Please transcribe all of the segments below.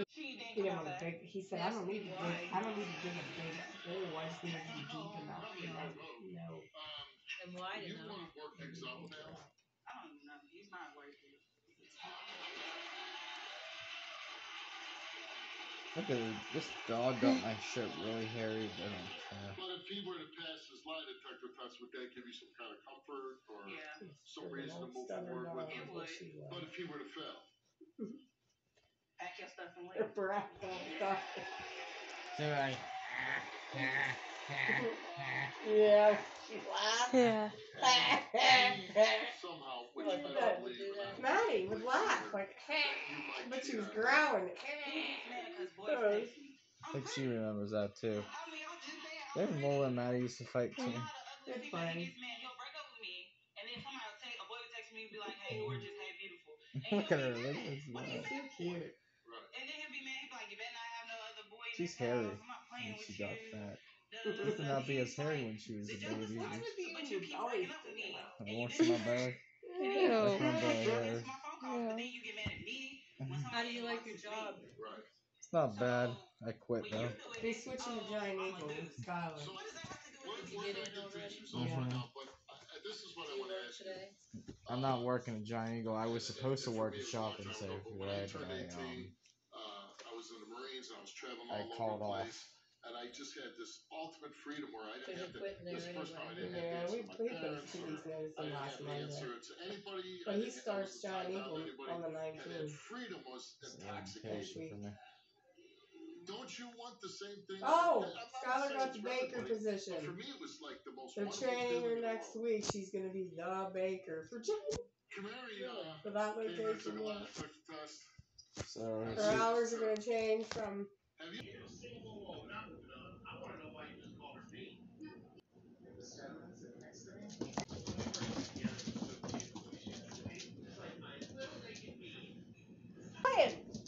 He didn't want to dig. He said, "I don't need to dig. I don't need to dig a big hole. I just need it to be deep enough." No. And wide enough. Look at this dog got my shirt really hairy. I don't care. But if he were to pass his lie detector test, would that give you some kind of comfort or some reason to move forward with him? But if he were to fail, pack your stuff and leave. Stuff. Yeah, she laughed. Yeah. somehow, which Like I that. don't believe in. Maddie would laugh like, but she was growling. I think she remembers that too. Then Lola and Maddie used to fight too. They're fine. Look at her. Look at this. So cute. She's hairy when she got fat. She used to not be as hairy when she was a baby. I want some of my belly. Ew. That's my belly hair. How do you like your job? It's not bad. I quit though. They switched to Giant Eagle with Skylar. Did you get in already? This is what I want to ask Today? I'm not working at Giant Eagle. I was supposed to work at Shopping Safe today, but I was in the Marines and I was traveling I all called over the off. place. And I just had this ultimate freedom where I didn't have to. This This first time I didn't Yeah, have to we answer my played those parents. 2 weeks notice I in didn't last have to Monday. answer to anybody. But he starts Giant Eagle on the And that 19th. freedom was It's an intoxicating. invitation for me. Don't you want the same thing? Oh, I'm not Skylar saying got it's the for baker everybody, position. But for me, it was like the most They're wonderful training her feeling in the next world. week. She's going to be the baker for Giant. For that location, yeah. So Her hours are going to change from. Have you?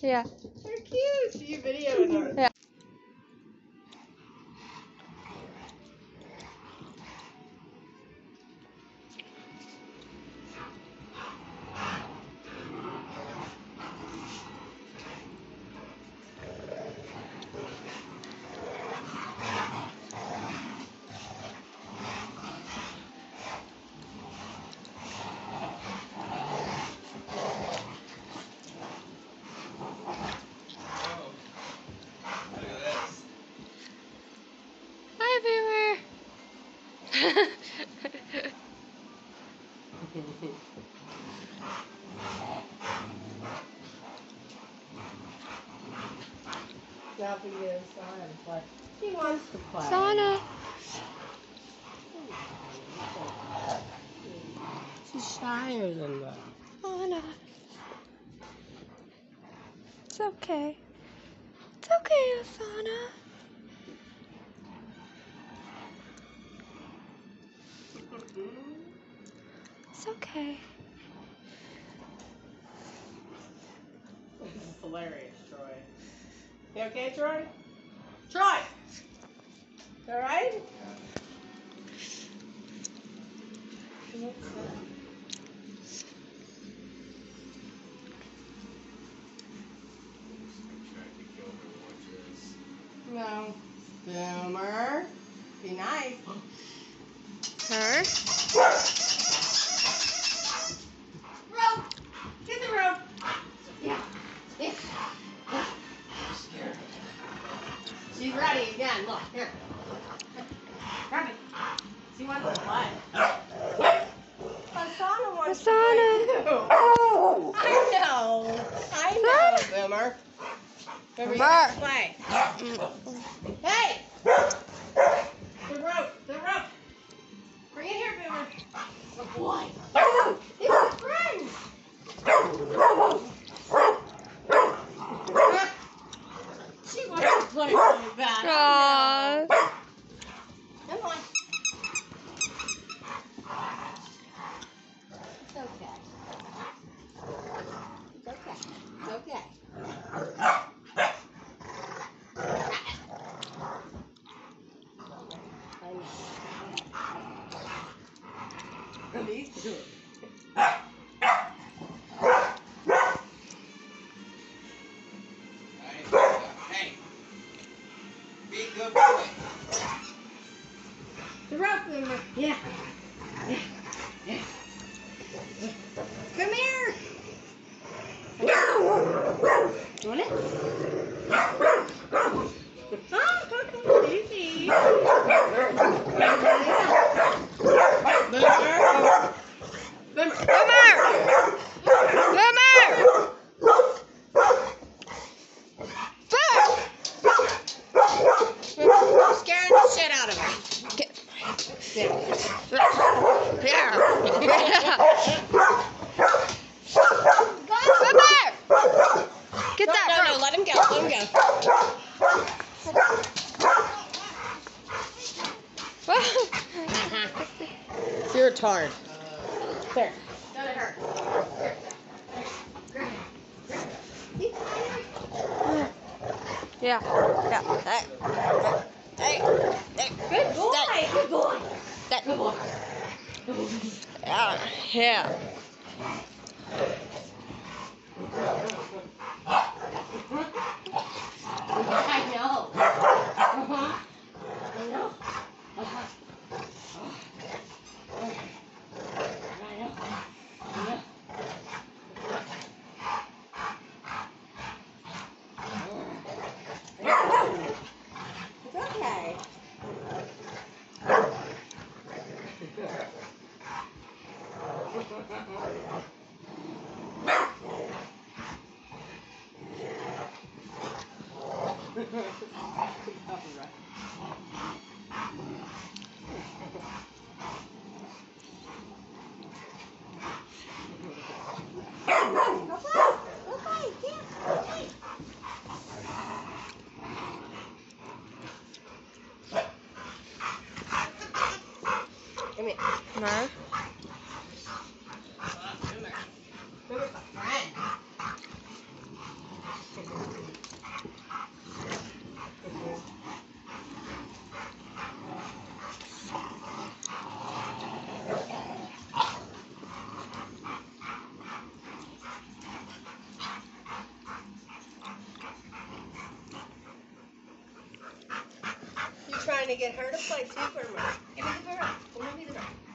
Yeah. They're cute. You videoing them. Yeah. Hi, Boomer. Now if he is, Sana to play. He wants to play. Sana. She's shyer than that. Sana. It's okay. It's okay, Osana. It's okay. This is hilarious, Troy. You okay, Troy? Troy! Alright? No. Boomer. Be nice. Her? Rope! Get the rope! Yeah. Yeah. She's ready again. Look, here. Grab it. She wants to play. Osana wants to play too. I know, Boomer. Boomer, you want to play. Hey! The rope. The rope. Bring it here, Boomer. Good boy. It's a friend. She wants to play really bad. Aww. Come on. It's okay. It's okay. It's okay. I know. These two. it. Easy. You're scaring the shit out of him. Get that No, rope. let him go. Let him go. You're a tard. There. Go to her. Yeah. Hey. Good boy. Good boy. Good boy. Yeah. I know. Uh-huh. I know. Uh-huh. I know. It's okay. Come here. No. Boomer's my friend. You're trying to get her to play too, Boomer. Give me the boomer. Give me the boomer.